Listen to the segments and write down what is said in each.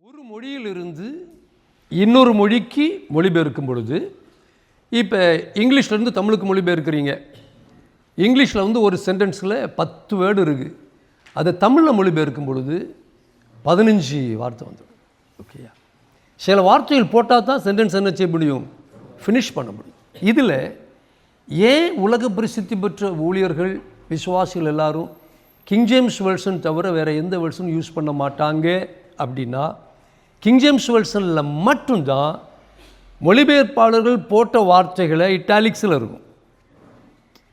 ஒரு மொழியிலிருந்து இன்னொரு மொழிக்கு மொழிபெயர்க்கும் பொழுது, இப்போ இங்கிலீஷ்லேருந்து தமிழுக்கு மொழிபெயர்க்கிறீங்க. இங்கிலீஷில் வந்து ஒரு சென்டென்ஸில் 10 வேர்டு இருக்குது. அதை தமிழில் மொழிபெயர்க்கும் பொழுது 15 வார்த்தை வந்துடும். ஓகேயா? சில வார்த்தைகள் போட்டால் தான் சென்டென்ஸ் என்ன செய்ய முடியும், ஃபினிஷ் பண்ண முடியும். இதில் ஏன் உலக பிரசித்தி பெற்ற ஊழியர்கள் விசுவாசிகள் எல்லாரும் கிங் ஜேம்ஸ் வெர்ஷன் தவிர வேறு எந்த வெர்ஷனும் யூஸ் பண்ண மாட்டாங்க அப்படின்னா, கிங் ஜேம்ஸ் வெர்ஷனில் மட்டும்தான் மொழிபெயர்ப்பாளர்கள் போட்ட வார்த்தைகளை இட்டாலிக்ஸில் இருக்கும்.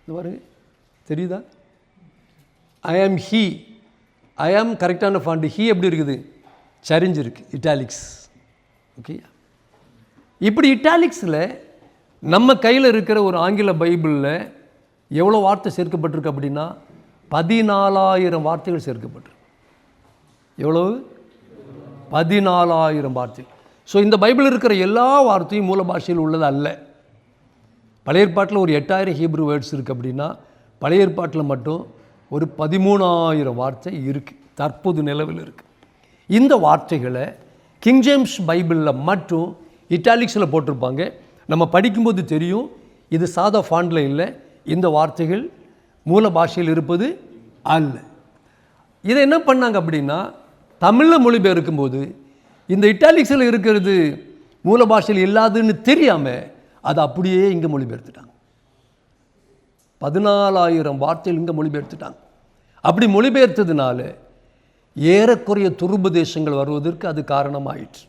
இது பாருங்க, தெரியுதா? ஐ ஆம் ஹீ, ஐ ஆம் கரெக்டான ஃபாண்ட். ஹீ எப்படி இருக்குது, சரிஞ்சிருக்கு, இட்டாலிக்ஸ். ஓகே, இப்படி இட்டாலிக்ஸில் நம்ம கையில் இருக்கிற ஒரு ஆங்கில பைபிளில் எவ்வளோ வார்த்தை சேர்க்கப்பட்டிருக்கு அப்படின்னா 14,000 வார்த்தைகள் சேர்க்கப்பட்டிருக்கு. எவ்வளவு? 14,000 வார்த்தைகள். ஸோ இந்த பைபிள் இருக்கிற எல்லா வார்த்தையும் மூல பாஷையில் உள்ளது அல்ல. பழைய ஏற்பாட்டில் ஒரு 8,000 ஹீப்ரு வேர்ட்ஸ் இருக்குது அப்படின்னா, பழைய ஏற்பாட்டில் மட்டும் ஒரு 13,000 வார்த்தை இருக்குது, தற்போது நிலவில் இருக்குது. இந்த வார்த்தைகளை கிங் ஜேம்ஸ் பைபிளில் மட்டும் இட்டாலிக்ஸில் போட்டிருப்பாங்க. நம்ம படிக்கும்போது தெரியும், இது சாதா ஃபாண்டில் இல்லை, இந்த வார்த்தைகள் மூல பாஷையில் இருப்பது அல்ல. இதை என்ன பண்ணாங்க அப்படின்னா, தமிழில் மொழிபெயர்க்கும்போது இந்த இட்டாலிக்ஸில் இருக்கிறது மூல பாஷையில் இல்லாதுன்னு தெரியாமல் அதை அப்படியே இங்கே மொழிபெயர்த்துட்டாங்க. 14,000 வார்த்தைகள் இங்கே மொழிபெயர்த்துட்டாங்க. அப்படி மொழிபெயர்த்ததுனால ஏறக்குறைய துருபதேசங்கள் வருவதற்கு அது காரணமாயிற்று.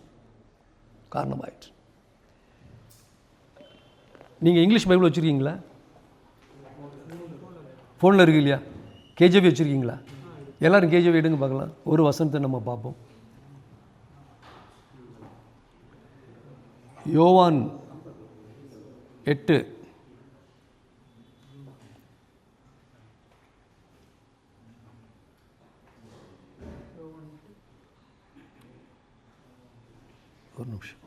நீங்கள் இங்கிலீஷ் பைபிள் வச்சுருக்கீங்களா? ஃபோனில் இருக்கு இல்லையா? கேஜிவி வச்சுருக்கீங்களா? எல்லோரும் கேஜிவி எடுங்க பார்க்கலாம். ஒரு வசனத்தை நம்ம பார்ப்போம். யோவான் 8. ஒரு நிமிஷம்.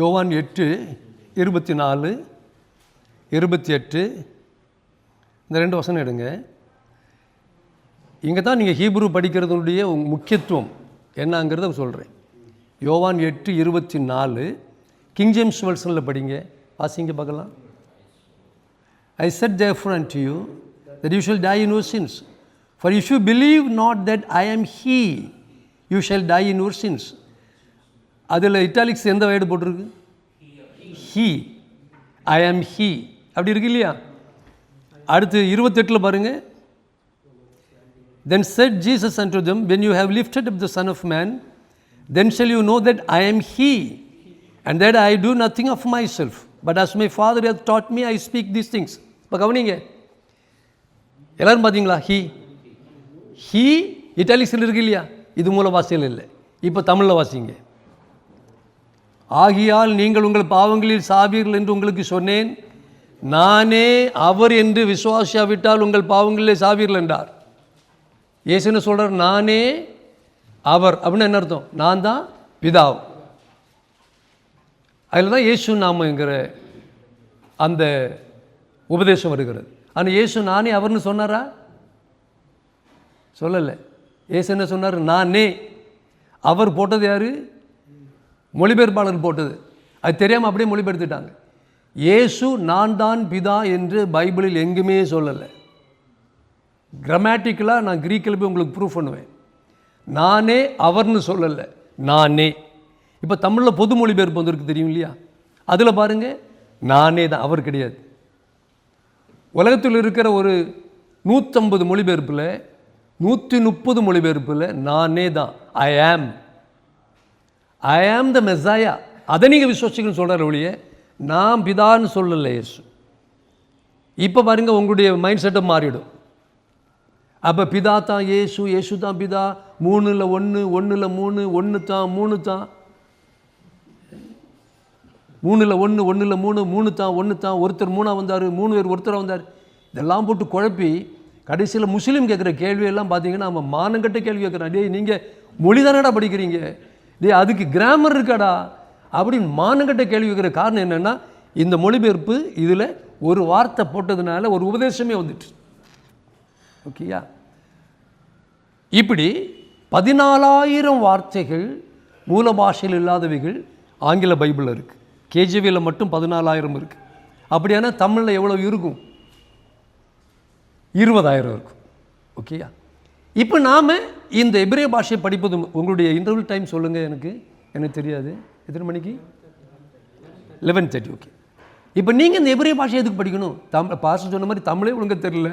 யோவான் 8, 24, 28 இந்த 2 வசனம் எடுங்க. இங்கே தான் நீங்கள் ஹீப்ரு படிக்கிறதுடைய முக்கியத்துவம் என்னங்கிறத சொல்கிறேன். யோவான் 8, 24 கிங் ஜேம்ஸ் வெர்ஷனில் படிங்க, வாசிங்க பார்க்கலாம். I said therefore unto you that you shall die in your sins. For if you believe not that I am he, you shall die in your sins. அதில் இட்டாலிக்ஸ் எந்த word போட்டிருக்கு? He. ஐ ஆம் he அப்படி இருக்கு இல்லையா? அடுத்து 28 பாருங்கள். Then said Jesus unto them, when you have lifted up the Son of Man, then shall you know that I am he, and that I do nothing of myself, but as my Father hath taught me, I speak these things. இப்போ கவனிங்க, எல்லாரும் பார்த்தீங்களா? He இட்டாலிக்ஸில் இருக்கு இல்லையா? இது மூல பாஷையில் இல்லை. இப்போ தமிழில் வாசிங்க. ஆகியால் நீங்கள் உங்கள் பாவங்களில் சாவீர்கள் என்று உங்களுக்கு சொன்னேன், நானே அவர் என்று விசுவாசியாவிட்டால் உங்கள் பாவங்களிலே சாவீர்கள் என்றார். இயேசுன்னு சொல்கிறார், நானே அவர் அப்படின்னு என்ன அர்த்தம்? நான் தான் பிதாவு. அதில் தான் இயேசு நாமங்கிற அந்த உபதேசம் வருகிறது. ஆனால் இயேசு நானே அவர்னு சொன்னாரா? சொல்லலை. இயேசு என்ன சொன்னார்? நானே. அவர் போட்டது யார்? மொழிபெயர்ப்பாளர் போட்டது. அது தெரியாமல் அப்படியே மொழிபெயர்த்துட்டாங்க. இயேசு நான் தான் பிதா என்று பைபிளில் எங்குமே சொல்லலை. கிராமட்டிக்கலாக நான் கிரீக்கில் போய் உங்களுக்கு ப்ரூஃப் பண்ணுவேன். நானே அவர்னு சொல்லலை, நானே. இப்போ தமிழில் பொது மொழிபெயர்ப்பு வந்திருக்கு தெரியும் இல்லையா? அதில் பாருங்கள், நானே தான், அவர் கிடையாது. உலகத்தில் இருக்கிற ஒரு 150 மொழிபெயர்ப்பில் 130 மொழிபெயர்ப்பில் நானே தான், ஐ ஆம் த மெசாயா, அதை நீங்கள் விசுவாசிக்கணும்னு சொல்கிற ஒழிய நான் பிதான்னு சொல்லலை இயேசு. இப்போ பாருங்கள், உங்களுடைய மைண்ட் செட்டப் மாறிடும். அப்போ பிதா தான் இயேசு, இயேசு தான் பிதா, 3ல் 1, 1ல் 3, 1 தான் 3 தான், 3ல் 1, 1ல் 3, 3 தான் 1 தான், ஒருத்தர் 3 வந்தார், 3 பேர் ஒருத்தராக வந்தார். இதெல்லாம் போட்டு குழப்பி கடைசியில் முஸ்லீம் கேட்குற கேள்வியெல்லாம் பார்த்தீங்கன்னா நம்ம மானங்கட்ட கேள்வி கேட்குறான். டே நீங்கள் மொழி தானடா படிக்கிறீங்க, டே அதுக்கு கிராமர் இருக்காடா அப்படின்னு மானங்கட்ட கேள்வி கேட்குற காரணம் என்னென்னா, இந்த மொழிபெயர்ப்பு இதில் ஒரு வார்த்தை போட்டதுனால ஒரு உபதேசமே வந்துட்டு. ஓகேயா? இப்படி 14,000 வார்த்தைகள் மூல பாஷையில் இல்லாதவைகள் ஆங்கில பைபிளில் இருக்குது. கேஜிவியில் மட்டும் 14,000 இருக்குது. அப்படியானா தமிழில் எவ்வளோ இருக்கும்? 20,000 இருக்கும். ஓகேயா? இப்போ நாம் இந்த எபிரேய பாஷையை படிப்பது, உங்களுடைய இன்டர்வல் டைம் சொல்லுங்கள். எனக்கு தெரியாது. எத்தனை மணிக்கு? 11:30. ஓகே. இப்போ நீங்கள் இந்த எபிரேய பாஷை எதுக்கு படிக்கணும்? பாஸ்டர் சொன்ன மாதிரி தமிழே ஒழுங்காக தெரியல,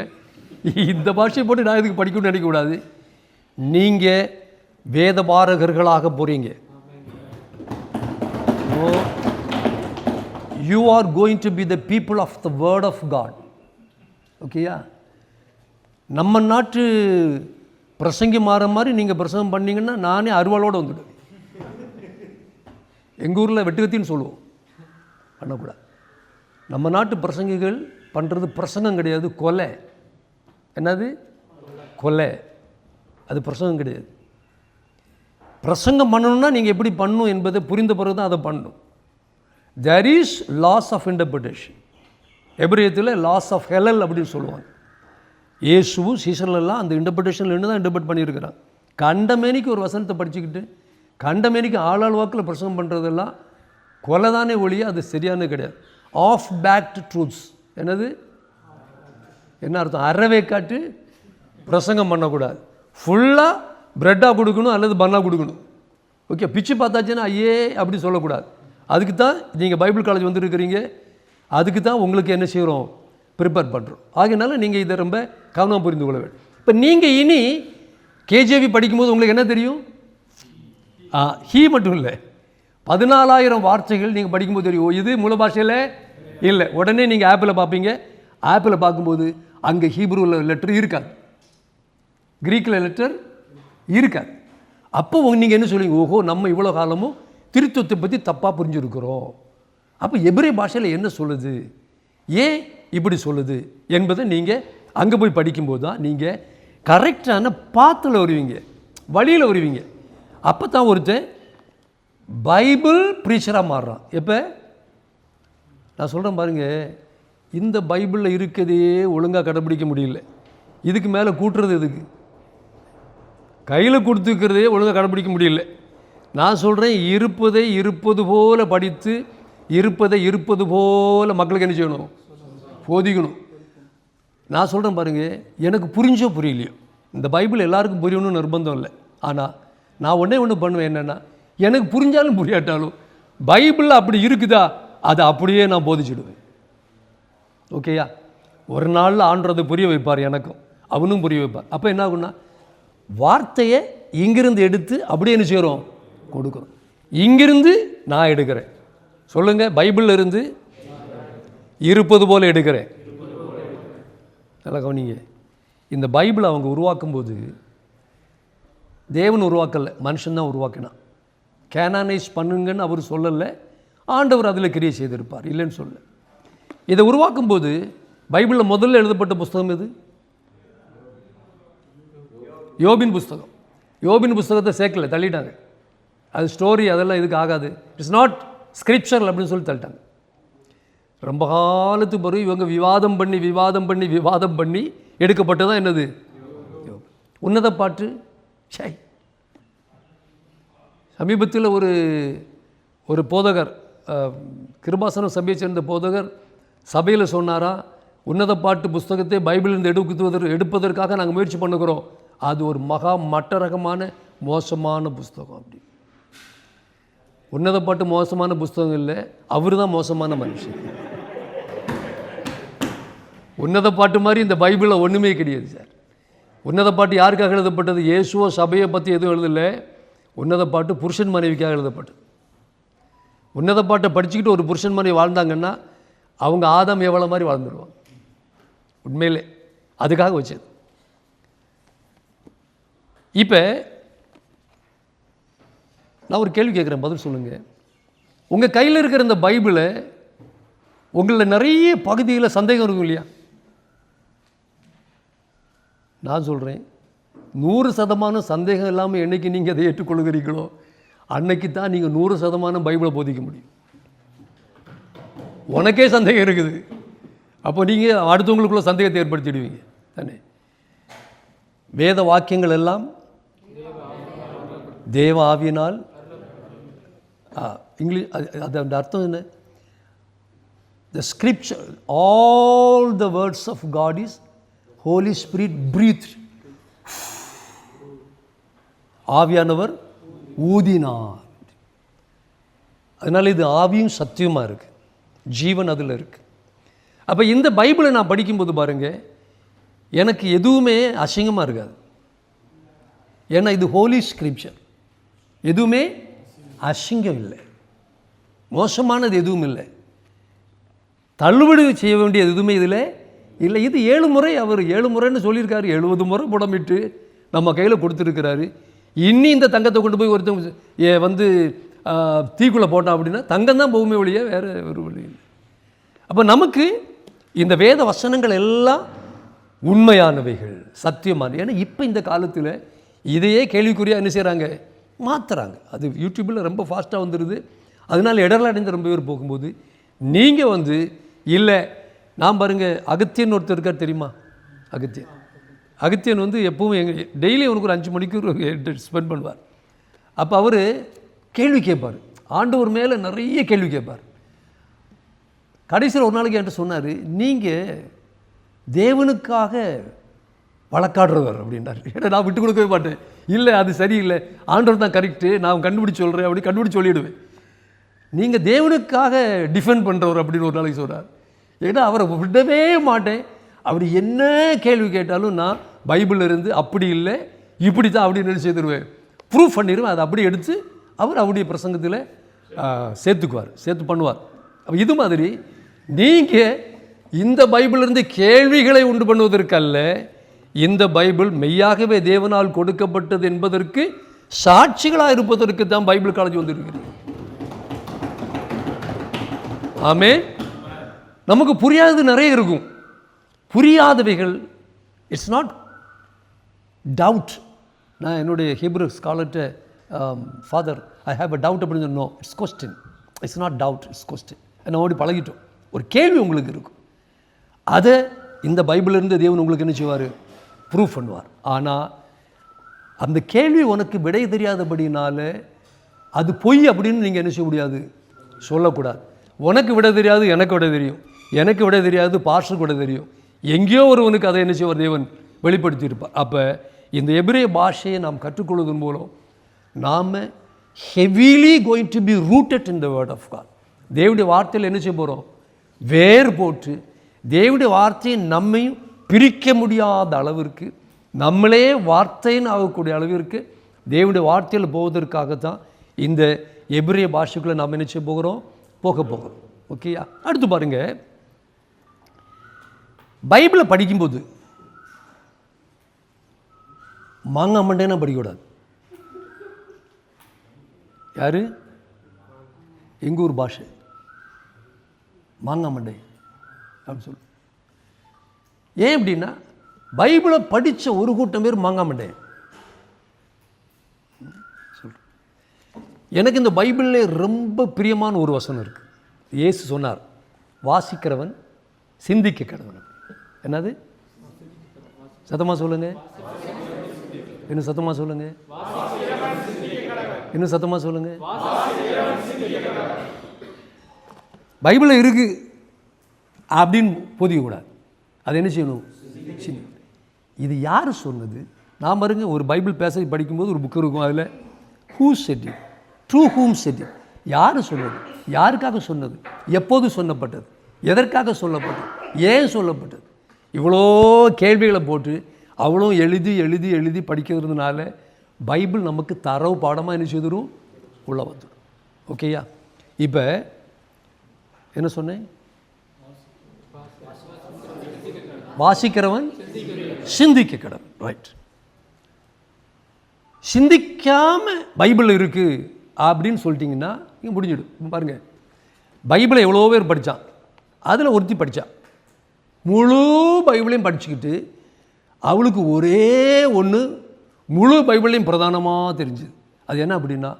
இந்த பாஷையை போட்டு நான் எதுக்கு படிக்கணும்னு நினைக்கக்கூடாது. நீங்கள் வேத பாரகர்களாக போகிறீங்க. You are going to be the people of the word of God. ஓகேயா? நம்ம நாட்டு பிரசங்கி மாற மாதிரி நீங்கள் பிரசங்கம் பண்ணிங்கன்னா நானே அருவாளோடு வந்துடுவேன். எங்கள் ஊரில் வெட்டுக்கத்தின்னு சொல்லுவோம், பண்ணக்கூடாது. நம்ம நாட்டு பிரசங்கிகள் பண்ணுறது பிரசங்கம் கிடையாது, கொலை. என்னது? கொலை. அது பிரசங்கம் கிடையாது. பிரசங்கம் பண்ணணும்னா நீங்கள் எப்படி பண்ணணும் என்பதை புரிந்த பிறகு தான் அதை பண்ணணும். There is loss of interpretation. எபிரேயத்தில் லாஸ் ஆஃப் ஹெலல் அப்படின்னு சொல்லுவாங்க. இயேசுவும் சீசன்லாம் அந்த இன்டர்பிரிட்டேஷனில் தான் இன்டர்பிரட் பண்ணியிருக்கிறாங்க. கண்டமேனிக்கு ஒரு வசனத்தை படிச்சுக்கிட்டு கண்டமேனிக்கு ஆளாள் வாக்கில் பிரசங்கம் பண்ணுறதெல்லாம் கொலை தானே ஒழிய அது சரியானது கிடையாது. Of fact truths. என்னது? என்ன அர்த்தம்? அறவே காட்டு பிரசங்கம் பண்ணக்கூடாது. ஃபுல்லாக ப்ரெட்டாக கொடுக்கணும் அல்லது பண்ணாக கொடுக்கணும். ஓகே, பிச்சு பார்த்தாச்சுன்னா ஐயே அப்படி சொல்லக்கூடாது. அதுக்கு தான் நீங்கள் பைபிள் காலேஜ் வந்துருக்கிறீங்க. அதுக்கு தான் உங்களுக்கு என்ன செய்கிறோம்? ப்ரிப்பேர் பண்ணுறோம். ஆகையினால நீங்கள் இதை ரொம்ப கவனமாக புரிந்து கொள்ள வேண்டும். இப்போ நீங்கள் இனி கேஜிவி படிக்கும்போது உங்களுக்கு என்ன தெரியும்? ஹீ மட்டும் இல்லை, 14,000 வார்த்தைகள் நீங்கள் படிக்கும்போது தெரியும். இது மூல பாஷையில் இல்லை. உடனே நீங்கள் ஆப்பில் பார்ப்பீங்க. ஆப்பில் பார்க்கும்போது அங்கே ஹீப்ரூவில் லெட்டர் இருக்காது, கிரீக்கில் லெட்டர் இருக்காது. அப்போ நீங்கள் என்ன சொல்லுவீங்க? ஓஹோ, நம்ம இவ்வளோ காலமும் திருத்தத்தை பற்றி தப்பாக புரிஞ்சுருக்கிறோம். அப்போ எபிரேய பாஷையில் என்ன சொல்லுது, ஏன் இப்படி சொல்லுது என்பதை நீங்கள் அங்கே போய் படிக்கும்போது தான் நீங்கள் கரெக்டான பாத்தில் வருவீங்க, வழியில் வருவீங்க. அப்போ தான் ஒருத்தன் பைபிள் ப்ரீச்சராக மாறுறான். எப்போ? நான் சொல்கிறேன் பாருங்கள், இந்த பைபிளில் இருக்கிறதையே ஒழுங்காக கடைப்பிடிக்க முடியல, இதுக்கு மேலே கூட்டுறது எதுக்கு? கையில் கொடுத்துக்கிறதையே ஒழுங்காக கடைப்பிடிக்க முடியல. நான் சொல்கிறேன், இருப்பதை இருப்பது போல் படித்து இருப்பதை இருப்பது போல் மக்களுக்கு என்ன செய்யணும்? போதிக்கணும். நான் சொல்கிறேன் பாருங்கள், எனக்கு புரிஞ்சோ புரியலையோ, இந்த பைபிள் எல்லாருக்கும் புரியணும்னு நிர்பந்தம் இல்லை. ஆனால் நான் ஒன்று பண்ணுவேன். என்னென்னா, எனக்கு புரிஞ்சாலும் புரியாட்டாலும் பைபிளில் அப்படி இருக்குதா அதை அப்படியே நான் போதிச்சுடுவேன். ஓகேயா? ஒரு நாளில் ஆண்டதை புரிய வைப்பார், எனக்கும் அவனும் புரிய வைப்பார். அப்போ என்ன ஆகுன்னா, வார்த்தையை இங்கிருந்து எடுத்து அப்படியே என்ன செய்கிறோம்? கொடுக்குறோம். இங்கிருந்து நான் எடுக்கிறேன். சொல்லுங்கள், பைபிளில் இருந்து இருப்பது போல் எடுக்கிறேன். நல்லா கவனிங்க. இந்த பைபிளை அவங்க உருவாக்கும்போது தேவன் உருவாக்கலை, மனுஷன்தான் உருவாக்கினான். கேனானைஸ் பண்ணுங்கன்னு அவர் சொல்லலை, ஆண்டவர் அதில் கிரியை செய்திருப்பார், இல்லைன்னு சொல்ல. இதை உருவாக்கும்போது பைபிளில் முதல்ல எழுதப்பட்ட புஸ்தகம் எது? யோபின் புஸ்தகம். யோபின் புஸ்தகத்தை சேர்க்கலை, தள்ளிட்டாங்க. அது ஸ்டோரி, அதெல்லாம் இதுக்கு ஆகாது, இட்ஸ் நாட் ஸ்கிரிப்சர் அப்படின்னு சொல்லி தள்ளிட்டாங்க. ரொம்ப காலத்துக்கு பிறகு இவங்க விவாதம் பண்ணி எடுக்கப்பட்டதான் என்னது? உன்னத பாட்டு. சமீபத்தில் ஒரு போதகர், கிருபாசனம் சபையை சேர்ந்த போதகர் சபையில் சொன்னாரா, உன்னத பாட்டு புஸ்தகத்தை பைபிளிலிருந்து எடுப்பதற்காக நாங்கள் முயற்சி பண்ணுகிறோம், அது ஒரு மகா மட்ட ரகமான மோசமான புஸ்தகம். அப்படி உன்னத பாட்டு மோசமான புஸ்தகம் இல்லை, அவர் தான் மோசமான மனுஷன். உன்னத பாட்டு மாதிரி இந்த பைபிளில் ஒன்றுமே கிடையாது சார். உன்னத பாட்டு யாருக்காக எழுதப்பட்டது? இயேசுவோ சபையை பற்றி எதுவும் எழுதலை. உன்னத பாட்டு புருஷன் மனைவிக்காக எழுதப்பட்டது. உன்னத பாட்டை படிச்சுக்கிட்டு ஒரு புருஷன் மனைவி வாழ்ந்தாங்கன்னா அவங்க ஆதாம் எவ்வளோ மாதிரி வாழ்ந்துருவாங்க. உண்மையிலே அதுக்காக வச்சது. இப்போ நான் ஒரு கேள்வி கேட்குறேன், பதில் சொல்லுங்கள். உங்கள் கையில் இருக்கிற இந்த பைபிளை உங்களில் நிறைய பகுதியில் சந்தேகம் இருக்கும் இல்லையா? நான் சொல்கிறேன், 100% சந்தேகம் இல்லாமல் என்றைக்கு நீங்கள் அதை ஏற்றுக்கொள்கிறீங்களோ அன்னைக்கு தான் நீங்கள் 100% பைபிளை போதிக்க முடியும். உனக்கே சந்தேகம் இருக்குது, அப்போ நீங்கள் அடுத்தவங்களுக்குள்ள சந்தேகத்தை ஏற்படுத்திடுவீங்க தானே. வேத வாக்கியங்கள் எல்லாம் தேவ ஆவியினால். இங்கிலீஷ் அது அந்த அர்த்தம் என்ன? The scripture, all the words of God is Holy Spirit breathed. ஆவியானவர் ஊதினார். அதனால் இது ஆவியும் சத்தியமாக இருக்குது, ஜீவன் அதில் இருக்குது. அப்போ இந்த பைபிளை நான் படிக்கும்போது பாருங்கள், எனக்கு எதுவுமே அசிங்கமாக இருக்காது. ஏன்னா இது ஹோலி ஸ்கிரிப்சர். எதுவுமே அசிங்கம் இல்லை, மோசமானது எதுவும் இல்லை, தள்ளுபடி செய்ய வேண்டியது எதுவுமே இதில் இல்லை. இது 7 முறை அவர் 7 முறைன்னு சொல்லியிருக்காரு. 70 முறை புடமிட்டு நம்ம கையில் கொடுத்துருக்கிறாரு. இன்னி இந்த தங்கத்தை கொண்டு போய் ஒருத்தவங்க வந்து தீக்குள்ளே போட்டான் அப்படின்னா தங்கம் தான் பூமி வழியே, வேறு ஒரு வழி இல்லை. அப்போ நமக்கு இந்த வேத வசனங்கள் எல்லாம் உண்மையானவைகள், சத்தியமான. ஏன்னா இப்போ இந்த காலத்தில் இதையே கேள்விக்குறியாக என்ன செய்கிறாங்க, மாற்றுறாங்க. அது யூடியூப்பில் ரொம்ப ஃபாஸ்ட்டாக வந்துடுது. அதனால் இடர்ல அடைந்து ரொம்ப பேர் போகும்போது நீங்கள் வந்து இல்லை, நான் பாருங்கள், அகத்தியன் ஒருத்தர் இருக்கார் தெரியுமா? அகத்தியன் வந்து எப்பவும் எங்கள் டெய்லி அவனுக்கு ஒரு 5 மணிக்கு ஸ்பெண்ட் பண்ணுவார். அப்போ அவர் கேள்வி கேட்பார், ஆண்டவர் மேலே நிறைய கேள்வி கேட்பார். கடைசியில் ஒரு நாளைக்கு என்கிட்ட சொன்னார், நீங்கள் தேவனுக்காக வழக்காடுறவர் அப்படின்றார். ஏன்னா நான் விட்டு கொடுக்கவே மாட்டேன். இல்லை அது சரியில்லை, ஆண்டவர் தான் கரெக்டு, நான் கண்டுபிடிச்சி சொல்கிறேன் அப்படி கண்டுபிடிச்சி சொல்லிவிடுவேன். நீங்கள் தேவனுக்காக டிஃபெண்ட் பண்ணுறவர் அப்படின்னு ஒரு நாளைக்கு சொல்கிறார். ஏன்னா அவரை விடவே மாட்டேன். அவர் என்ன கேள்வி கேட்டாலும் நான் பைபிளில் இருந்து அப்படி இல்லை இப்படி தான் அப்படின்னு நினச்சி செய்துருவேன், ப்ரூஃப் பண்ணிடுவேன். அதை அப்படி எடுத்து அவர் அவருடைய பிரசங்கத்தில் சேர்த்து பண்ணுவார். இது மாதிரி நீங்கள் இந்த பைபிளிலிருந்து கேள்விகளை உண்டு பண்ணுவதற்கல்ல, இந்த பைபிள் மெய்யாகவே தேவனால் கொடுக்கப்பட்டது என்பதற்கு சாட்சிகளாக இருப்பதற்கு தான் பைபிள் காலேஜ் வந்துருக்கிறது. ஆமே. நமக்கு புரியாதது நிறைய இருக்கும். புரியாதவைகள் இட்ஸ் நாட் டவுட். நான் என்னுடைய ஹீப்ரு ஸ்காலர்கிட்ட father I have a doubt அப்படின்னு சொன்னோம். It's question, it's not doubt, it's question. நம்ம பழகிட்டோம். ஒரு கேள்வி உங்களுக்கு இருக்கும், அதை இந்த பைபிளிலிருந்து தேவன் உங்களுக்கு என்ன செய்வார், ப்ரூஃப் பண்ணுவார். ஆனால் அந்த கேள்வி உனக்கு விடை தெரியாதபடினால அது பொய் அப்படின்னு நீங்கள் என்ன செய்ய முடியாது, சொல்லக்கூடாது. உனக்கு விட தெரியாது, எனக்கு விட தெரியும், எனக்கு விட தெரியாது, பாஸ்டருக்கு விட தெரியும். எங்கேயோ ஒருவனுக்கு அதை என்ன செய்வார், தேவன் வெளிப்படுத்தி இருப்பார். அப்போ இந்த எபிரேய பாஷையை நாம் கற்றுக்கொள்வதன் மூலம் நாம் heavily going to be rooted in the word of God. தேவனுடைய வார்த்தையில் என்ன செய்ய போகிறோம், வேர் போட்டு தேவனுடைய வார்த்தையை நம்மையும் பிரிக்க முடியாத அளவிற்கு, நம்மளே வார்த்தைன்னு ஆகக்கூடிய அளவிற்கு தேவனுடைய வார்த்தையில் போவதற்காகத்தான் இந்த எபிரேய பாஷைக்குள்ளே நாம் என்ன செய்ய போகிறோம், போக போகிறோம். ஓகேயா? அடுத்து பாருங்க, பைபிளை படிக்கும்போது மாங்காய் மண்டைனா படிக்கக்கூடாது. யாரு? எங்கள் ஊர் பாஷை மாங்காய் மண்டை அப்படின்னு சொல்லு. ஏன் அப்படின்னா பைபிளை படித்த ஒரு கூட்டம் பேர் மாங்காய் மண்டை. எனக்கு இந்த பைபிளில் ரொம்ப பிரியமான ஒரு வசனம் இருக்குது. இயேசு சொன்னார், வாசிக்கிறவன் சிந்திக்க கடவன். என்னது? சத்தமாக சொல்லுங்க, இன்னும் சத்தமாக சொல்லுங்க, இன்னும் சத்தமாக சொல்லுங்க. பைபிளில் இருக்கு அப்படின்னு போதிக்கக்கூடாது. அது என்ன செய்யணும்? இது யார் சொன்னது? நான் பாருங்க, ஒரு பைபிள் பேச படிக்கும்போது ஒரு புக் இருக்கும், அதில் who set it, to whom set it, யார் சொன்னது, யாருக்காக சொன்னது, எப்போது சொல்லப்பட்டது, எதற்காக சொல்லப்பட்டது, ஏன் சொல்லப்பட்டது, இவ்வளோ கேள்விகளை போட்டு அவ்வளோ எழுதி எழுதி எழுதி படிக்கிறதுனால பைபிள் நமக்கு தரவு பாடமாக என்ன செய்துடும், உள்ள வந்துடும். ஓகேயா? இப்போ என்ன சொன்னேன்? வாசிக்கிறவன் சிந்திக்க கடவன். ரைட். சிந்திக்காம பைபிள் இருக்கு அப்படின்னு சொல்லிட்டீங்கன்னா இங்கே முடிஞ்சிடும். பாருங்க, பைபிளை எவ்வளோ பேர் படித்தான், அதில் ஒருத்தி படித்தான், முழு பைபிளையும் படிச்சுக்கிட்டு அவளுக்கு ஒரே ஒன்று முழு பைபிளையும் பிரதானமாக தெரிஞ்சுது. அது என்ன அப்படின்னா,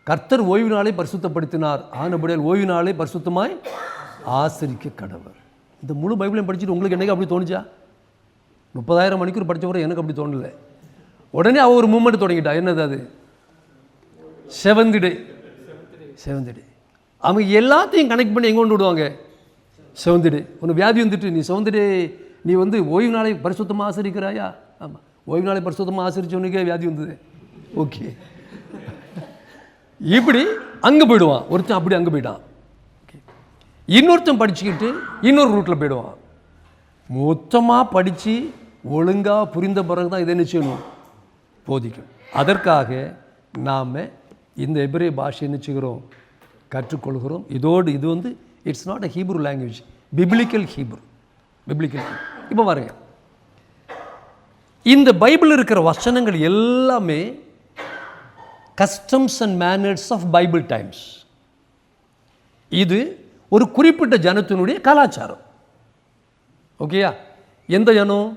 கர்த்தர் ஓய்வு நாளை பரிசுத்தப்படுத்தினார், ஆனபடியால் ஓய்வு நாளை பரிசுத்தமாய் ஆசரிக்க கடவர். இந்த முழு பைபிளையும் படிச்சுட்டு உங்களுக்கு என்னைக்கு அப்படி தோணுச்சா? 30,000 மணிக்கூர் படித்த பிறகு எனக்கு அப்படி தோணலை. உடனே அவள் ஒரு மூமெண்ட் தொடங்கிட்டா. என்னது அது? Seventh day. அவங்க எல்லாத்தையும் கனெக்ட் பண்ணி எங்கே கொண்டு விடுவாங்க? Seventh day. ஒன்று வியாதி வந்துட்டு, நீ செவன்த் டே நீ ஓய்வு நாளை பரிசுத்தமாக ஆசரிக்கிறாயா? ஆமாம், ஓய்வு நாளை பரிசுத்தமாக ஆசரிச்சவனுக்கே வியாதி வந்தது. ஓகே, இப்படி அங்கே போயிடுவான் ஒருத்தன். அப்படி அங்கே போயிட்டான். இன்னொருத்தன் படிச்சுக்கிட்டு இன்னொரு ரூட்டில் போயிடுவான். மொத்தமாக படித்து ஒழுங்காக புரிந்த பிறகு தான் இதை என்ன செய்யணும்? போதிக்கும். அதற்காக நாம் இந்த எபிரேய பாஷை என்ன செய்கிறோம்? கற்றுக்கொள்கிறோம். இதோடு இது it's not a Hebrew language, biblical Hebrew. இப்போ பாருங்க, இந்த பைபிள் இருக்கிற வசனங்கள் எல்லாமே customs and manners of Bible times. இது ஒரு குறிப்பிட்ட ஜனத்தினுடைய கலாச்சாரம். ஓகேயா? எந்த ஜனம்?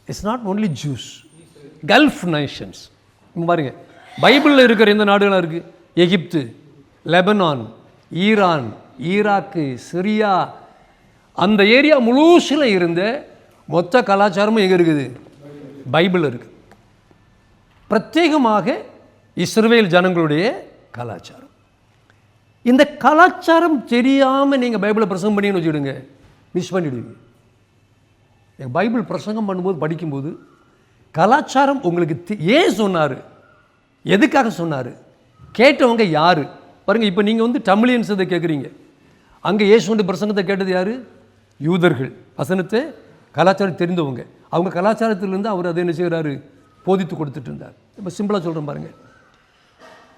It's not only Jews, Gulf nations. பாருங்க, பைபிளில் இருக்கிற எந்த நாடுகளாக இருக்குது? Egypt, Lebanon, Iran, Iraq, Syria, அந்த ஏரியா முழுசில் இருந்த மொத்த கலாச்சாரமும் எங்கே இருக்குது? பைபிள் இருக்குது. பிரத்யேகமாக இஸ்ரவேல் ஜனங்களுடைய கலாச்சாரம். இந்த கலாச்சாரம் தெரியாமல் நீங்கள் பைபிளை பிரசங்கம் பண்ணின்னு வச்சுடுங்க, மிஸ் பண்ணிவிடுவீங்க. எங்கள் பைபிள் பிரசங்கம் பண்ணும்போது படிக்கும்போது கலாச்சாரம் உங்களுக்கு ஏன் சொன்னார், எதுக்காக சொன்னார், கேட்டவங்க யார் பாருங்கள். இப்போ நீங்கள் தமிழியன்ஸ் இதை கேட்குறீங்க. அங்கே இயேசுடைய பிரசங்கத்தை கேட்டது யார்? யூதர்கள். வசனத்தை கலாச்சாரம் தெரிந்தவங்க. அவங்க கலாச்சாரத்திலிருந்து அவர் அதை என்ன செய்கிறாரு? போதித்து கொடுத்துட்டு இருந்தார். இப்போ சிம்பிளாக சொல்கிறேன் பாருங்கள்.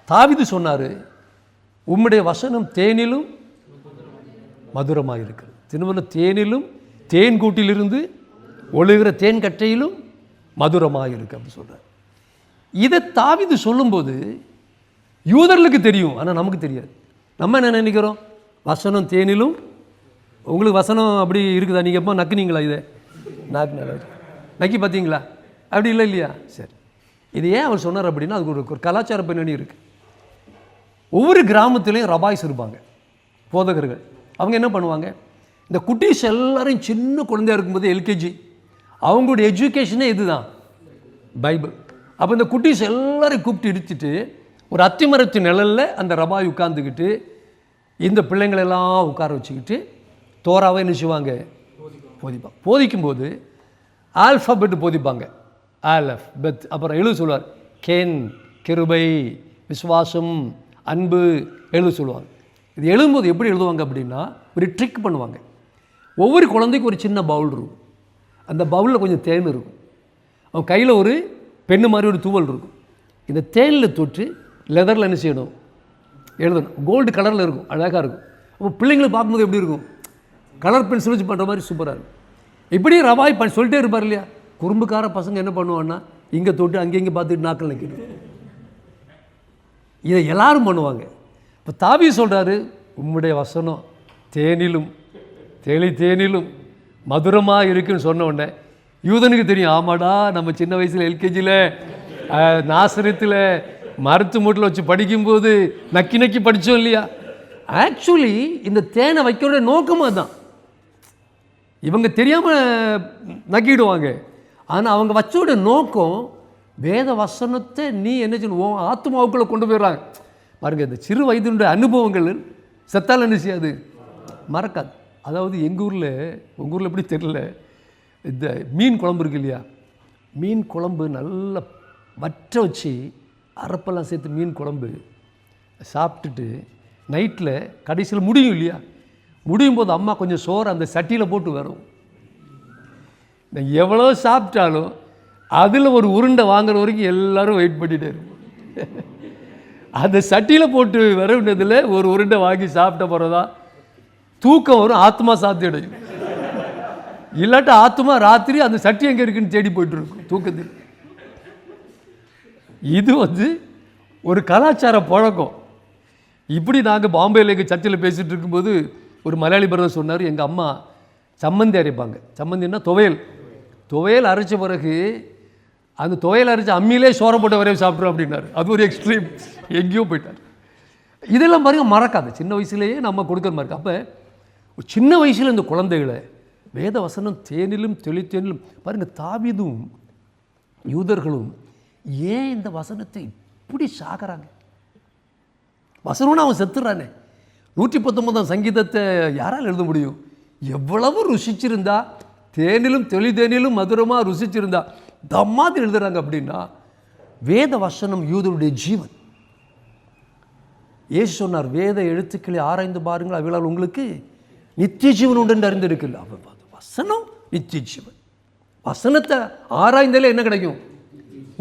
தாவீது சொன்னார், உம்முடைய வசனம் தேனிலும் மதுரமாக இருக்குது. திருமண தேனிலும் தேன் கூட்டிலிருந்து ஒழுகிற தேன் கட்டையிலும் மதுரமாக இருக்குது அப்படின்னு சொல்கிறார். இதை தாவீது சொல்லும்போது யூதர்களுக்கு தெரியும், ஆனால் நமக்கு தெரியாது. நம்ம என்ன நினைக்கிறோம்? வசனம் தேனிலும். உங்களுக்கு வசனம் அப்படி இருக்குதா? நீங்கள் எப்போ நக்குனீங்களா? இதை நக்கி பார்த்தீங்களா? அப்படி இல்லை இல்லையா? சரி, இது ஏன் அவர் சொன்னார் அப்படின்னா அதுக்கு ஒரு கலாச்சார பின்னணி இருக்குது. ஒவ்வொரு கிராமத்துலேயும் ரபாய்ஸ் இருப்பாங்க, போதகர்கள். அவங்க என்ன பண்ணுவாங்க? இந்த குட்டீஸ் எல்லாரும் சின்ன குழந்தையாக இருக்கும்போது எல்கேஜி, அவங்களுடைய எஜுகேஷனே இதுதான், பைபிள். அப்போ இந்த குட்டீஸ் எல்லாரையும் கூப்பிட்டு இடிச்சிட்டு ஒரு அத்திமரத்து நிழலில் அந்த ரபாய் உட்காந்துக்கிட்டு இந்த பிள்ளைங்களெல்லாம் உட்கார வச்சுக்கிட்டு தோராவை என்ன செய்வாங்க? போதிப்பாங்க. போதிக்கும்போது ஆல்ஃபபெட் போதிப்பாங்க. ஆலஃப் பெத், அப்புறம் எழுத சொல்லுவார். கேன், கிருபை, விசுவாசம், அன்பு எழுத சொல்லுவாங்க. இது எழுதும்போது எப்படி எழுதுவாங்க அப்படின்னா ஒரு ட்ரிக் பண்ணுவாங்க. ஒவ்வொரு குழந்தைக்கும் ஒரு சின்ன பவுல் இருக்கும். அந்த பவுலில் கொஞ்சம் தேன் இருக்கும். அவன் கையில் ஒரு பெண்ணு மாதிரி ஒரு தூவல் இருக்கும். இந்த தேனில் தொட்டு லெதரில் என்ன செய்யணும்? எழுதணும். கோல்டு கலரில் இருக்கும், அழகாக இருக்கும். அப்போ பிள்ளைங்களை பார்க்கும்போது எப்படி இருக்கும்? கலர் பென்சில் வச்சு பண்ணுற மாதிரி சூப்பராக இருக்கும். இப்படி ரவாய் சொல்லிட்டே இருப்பார் இல்லையா? குறும்புக்கார பசங்க என்ன பண்ணுவான்னா இங்கே தொட்டு அங்கங்கே பார்த்துட்டு நாக்கள் நிற்கணும். இதை எல்லாரும் பண்ணுவாங்க. இப்போ தாவீது சொல்கிறாரு, உம்முடைய வசனம் தேனிலும் தேனிலும் மதுரமாக இருக்குன்னு சொன்ன உடனே யூதனுக்கு தெரியும், ஆமாடா நம்ம சின்ன வயசில் எல்கேஜியில் நாசரத்தில் மரத்து மூட்டில் வச்சு படிக்கும்போது நக்கி நக்கி படித்தோம் இல்லையா? ஆக்சுவலி இந்த தேனை வைக்கிறோட நோக்கமாக தான். இவங்க தெரியாமல் நக்கிடுவாங்க, ஆனால் அவங்க வச்சோட நோக்கம் வேத வசனத்தை நீ என்ன செய்யணும்? ஆத்மாவுக்குள்ளே கொண்டு போயிடுறாங்க பாருங்கள். இந்த சிறு வயதினுடைய அனுபவங்கள் செத்தால் என்ன செய்யாது? மறக்காது. அதாவது எங்கள் ஊரில் எப்படி தெரியல, இந்த மீன் குழம்பு இருக்கு இல்லையா? மீன் குழம்பு நல்லா வற்ற வச்சு அரப்பெல்லாம் சேர்த்து மீன் குழம்பு சாப்பிட்டுட்டு நைட்டில் கடைசியில் முடியும் இல்லையா? முடியும் போது அம்மா கொஞ்சம் சோறு அந்த சட்டியில் போட்டு வரும். எவ்வளோ சாப்பிட்டாலும் அதில் ஒரு உருண்டை வாங்குற வரைக்கும் எல்லோரும் வெயிட் பண்ணிகிட்டே இருக்கும். அந்த சட்டியில் போட்டு வரவுனதில் ஒரு உருண்டை வாங்கி சாப்பிட்ட போகிறதா தூக்கம் வரும், ஆத்மா சாத்தி அடையும். இல்லாட்ட ஆத்மா ராத்திரி அந்த சட்டி எங்கே இருக்குன்னு தேடி போய்ட்டுருக்கும் தூக்கத்தில். இது ஒரு கலாச்சார பழக்கம். இப்படி நாங்கள் பாம்பேயில் எங்கள் சர்ச்சில் பேசிகிட்டு இருக்கும்போது ஒரு மலையாளி பிரதர் சொன்னார், எங்கள் அம்மா சம்மந்தி அரைப்பாங்க. சம்மந்தின்னா துவையல் அரைச்ச பிறகு அந்த துவையல் அரைச்ச அம்மியிலே சோறை போட்ட வரையும் சாப்பிட்றோம் அப்படின்னாரு. அது ஒரு எக்ஸ்ட்ரீம், எங்கேயோ போயிட்டார். இதெல்லாம் பாருங்க மறக்காது, சின்ன வயசுலேயே நம்ம கொடுக்குற மாதிரி இருக்கு. அப்போ சின்ன வயசில் இந்த குழந்தைகளை வேத வசனம் தேனிலும் தெளித்தேனிலும். பாருங்கள், தாவீதும் யூதர்களும் ஏன் இந்த வசனத்தை இப்படி சாகிறாங்க? வசனம்னு அவன் செத்துறானே. 119 சங்கீதத்தை யாரால் எழுத முடியும்? எவ்வளவு ருசிச்சிருந்தா, தேனிலும் தெளிதேனிலும் மதுரமாக ருசிச்சிருந்தா தம்மாதிரி எழுதுறாங்க. அப்படின்னா வேத வசனம் யூதருடைய ஜீவன். இயேசு சொன்னார், வேத எழுத்துக்களை ஆராய்ந்து பாருங்கள், அவைகளால் உங்களுக்கு நித்திய ஜீவன் உண்டு என்று அறிந்திருக்குல்ல. வசனம் நித்திய ஜீவன். வசனத்தை ஆராய்ந்தாலே என்ன கிடைக்கும்?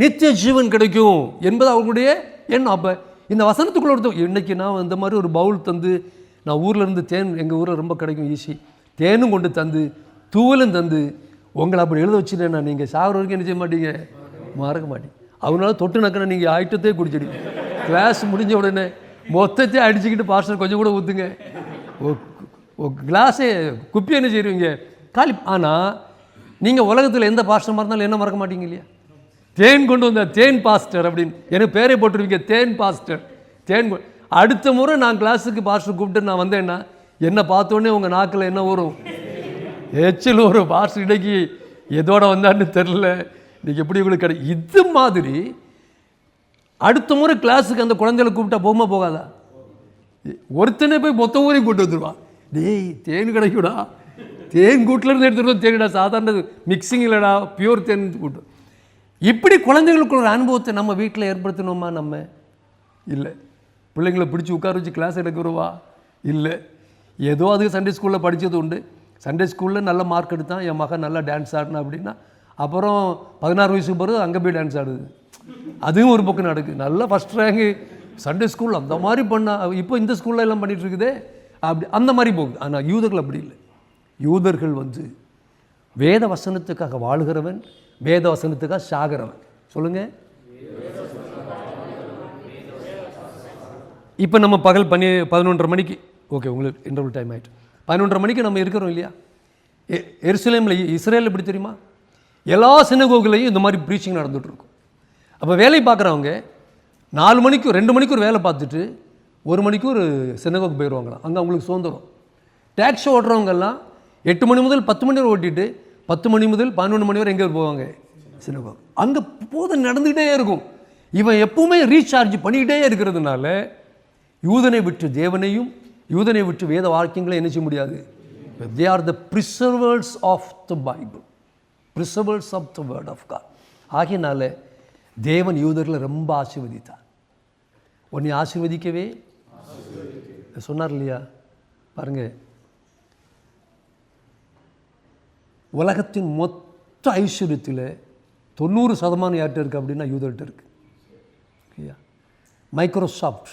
நித்திய ஜீவன் கிடைக்கும் என்பது அவங்களுடைய எண்ணம். அப்போ இந்த வசனத்துக்குள்ள ஒருத்தர், இன்னைக்கு நான் இந்த மாதிரி ஒரு பவுல் தந்து, நான் ஊரில் இருந்து தேன், எங்கள் ஊரில் ரொம்ப கிடைக்கும் ஈஸி, தேனும் கொண்டு தந்து தூவலும் தந்து உங்களை அப்படி எழுத வச்சுட்டேன்னா நீங்கள் சாகிற வரைக்கும் என்ன செய்ய மாட்டீங்க? மறக்க மாட்டீங்க. அவனால தொட்டு நக்கினா நீங்கள் ஐட்டத்தையே குடிச்சிடுங்க. கிளாஸ் முடிஞ்ச உடனே மொத்தத்தையும் அடிச்சுக்கிட்டு பாஸ்டர் கொஞ்சம் கூட ஊற்றுங்க, கிளாஸே குப்பி என்ன செய்வீங்க? காலி. ஆனால் நீங்கள் உலகத்தில் எந்த பாஸ்டர் இருந்தாலும் என்ன மறக்க மாட்டீங்க இல்லையா? தேன் கொண்டு வந்த தேன் பாஸ்டர் அப்படின்னு எனக்கு பேரை போட்டுருவீங்க, தேன் பாஸ்டர். தேன். அடுத்த முறை நான் கிளாஸுக்கு பாஸ்டர் கூப்பிட்டு நான் வந்தேன்னா என்னை பார்த்தோன்னே உங்கள் நாக்கில் என்ன வரும்? எச்சில் ஒரு பாஸ்டர் இன்றைக்கி எதோட வந்தான்னு தெரில, இன்றைக்கி எப்படி உங்களுக்கு கிடைக்கும்? இது மாதிரி அடுத்த முறை கிளாஸுக்கு அந்த குழந்தைகளை கூப்பிட்டா போகுமா போகாதா? ஒருத்தனே போய் மொத்த ஊரையும் கூப்பிட்டு வந்துடுவான். டேய், தேன் கிடைக்குடா, தேன் கூட்டிலேருந்து எடுத்துகிட்டு தேனிடா, சாதாரண மிக்சிங் இல்லைடா, பியூர் தேன் கூட்டு. இப்படி குழந்தைகளுக்கு ஒரு அனுபவத்தை நம்ம வீட்டில் ஏற்படுத்தணுமா? நம்ம இல்லை. பிள்ளைங்களை பிடிச்சி உட்கார வச்சு கிளாஸ் எடுக்கிறவா? இல்லை. ஏதோ அது சண்டே ஸ்கூலில் படித்தது உண்டு. சண்டே ஸ்கூலில் நல்ல மார்க் எடுத்தான், என் மகன் நல்லா டான்ஸ் ஆடினா அப்படின்னா, அப்புறம் 16 வயசுக்கு பிறகு அங்கே போய் டான்ஸ் ஆடுது. அதுவும் ஒரு பக்கம் நடக்குது. நல்லா ஃபஸ்ட் ரேங்கு சண்டே ஸ்கூலில் அந்த மாதிரி பண்ணால் இப்போ இந்த ஸ்கூலில் எல்லாம் பண்ணிகிட்டு இருக்குதே, அப்படி அந்த மாதிரி போகுது. ஆனால் யூதர்கள் அப்படி இல்லை. யூதர்கள் வேத வசனத்துக்காக வாழ்கிறவன், வேத வசனத்துக்காக சாகிறவன். சொல்லுங்கள். இப்போ நம்ம பகல் 11:30 மணிக்கு, ஓகே, உங்களுக்கு இன்டர்வல் டைம் ஆகிட்டு 11:30 மணிக்கு நம்ம இருக்கிறோம் இல்லையா? எருசலேமில், இஸ்ரேல் எப்படி தெரியுமா? எல்லா சினகோகுலையும் இந்த மாதிரி ப்ரீச்சிங் நடந்துகிட்ருக்கும். அப்போ வேலை பார்க்குறவங்க 4 மணிக்கு 2 மணிக்கு ஒரு வேலை பார்த்துட்டு 1 மணிக்கு ஒரு சினகோக்கு போயிடுவாங்களாம். அங்கே அவங்களுக்கு சுதந்திரம். டேக்ஸி ஓட்டுறவங்கெல்லாம் 8 மணி முதல் 10 மணி வரை ஓட்டிட்டு 10 மணி முதல் 11 மணி வரை எங்கே போவாங்க? சினகோக். அங்கே போதும் நடந்துக்கிட்டே இருக்கும். இவன் எப்பவுமே ரீசார்ஜ் பண்ணிக்கிட்டே இருக்கிறதுனால யூதனை விட்டு தேவனையும், யூதனை விட்டு வேத வாக்கியங்களை என்ன செய்ய முடியாது. They are the preservers of the Bible, preservers of the word of God. ஆகியனால தேவன் யூதர்களை ரொம்ப ஆசீர்வதித்தார். உன்னை ஆசீர்வதிக்கவே சொன்னார் இல்லையா? பாருங்க, உலகத்தின் மொத்த ஐஸ்வர்யத்தில் 90% யார்கிட்ட இருக்குது அப்படின்னா யூதர்கிட்ட இருக்குது. இல்லையா? மைக்ரோசாஃப்ட்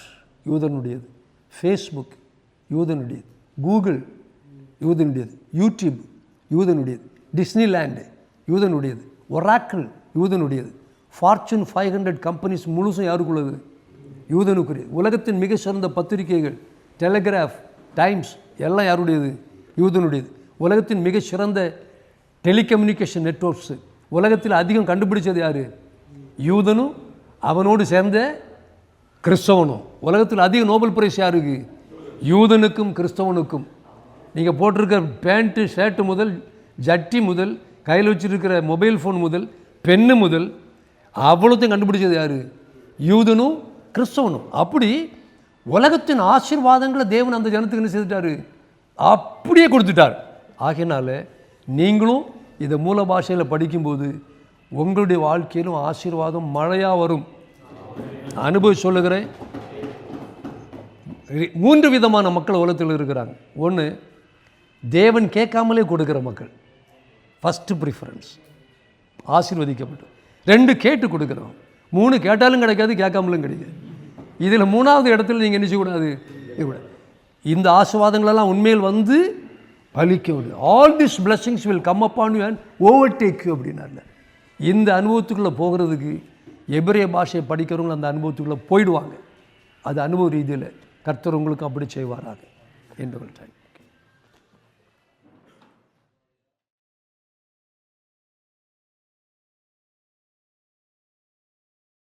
யூதனுடையது, ஃபேஸ்புக் யூதனுடையது, கூகுள் யூதனுடையது, யூடியூப் யூதனுடையது, டிஸ்னிலேண்டு யூதனுடையது, ஒராக்கிள் யூதனுடையது, ஃபார்ச்சூன் 500 கம்பெனிஸ் முழுசும் யாருக்குள்ளது? யூதனுக்குரியது. உலகத்தின் மிக சிறந்த பத்திரிகைகள், டெலிகிராஃப், டைம்ஸ் எல்லாம் யாருடையது? யூதனுடையது. உலகத்தின் மிக சிறந்த டெலிகம்யூனிகேஷன் நெட்வொர்க்ஸு உலகத்தில் அதிகம் கண்டுபிடிச்சது யார்? யூதனும் அவனோடு சேர்ந்த கிறிஸ்தவனும். உலகத்தில் அதிக நோபல் பிரைஸ் யாருக்கு? யூதனுக்கும் கிறிஸ்தவனுக்கும். நீங்கள் போட்டிருக்கிற பேண்ட்டு ஷர்ட்டு முதல், ஜட்டி முதல், கையில் வச்சுருக்கிற மொபைல் ஃபோன் முதல், பென்னு முதல் அவ்வளோத்தையும் கண்டுபிடிச்சது யார்? யூதனும் கிறிஸ்தவனும். அப்படி உலகத்தின் ஆசீர்வாதங்களை தேவன் அந்த ஜனத்துக்கு என்ன செய்துட்டார்? அப்படியே கொடுத்துட்டார். ஆகையினால நீங்களும் இதை மூல பாஷையில் படிக்கும்போது உங்களுடைய வாழ்க்கையிலும் ஆசீர்வாதம் மழையாக வரும். அனுபவம் சொல்லுகிறேன். 3 விதமான மக்கள் உலகத்தில் இருக்கிறாங்க. ஒன்று, தேவன் கேட்காமலே கொடுக்குற மக்கள், ஃபஸ்ட்டு ப்ரிஃபரன்ஸ், ஆசீர்வதிக்கப்பட்டு. 2, கேட்டு கொடுக்குறோம். 3, கேட்டாலும் கிடைக்காது, கேட்காமலும் கிடைக்காது. இதில் 3வது இடத்துல நீங்கள் என்ன செய்யக்கூடாது? இந்த ஆசீர்வாதங்களெல்லாம் உண்மையில் பலிக்க முடியும். All this blessings will come upon you and overtake you அப்படின்னால. இந்த அனுபவத்துக்குள்ளே போகிறதுக்கு எபிரேய பாஷையை படிக்கிறவங்க அந்த அனுபவத்துக்குள்ளே போயிடுவாங்க. அது அனுபவ ரீதியில் கர்த்தர் உங்களுக்கு அப்படி செய்வாராக என்று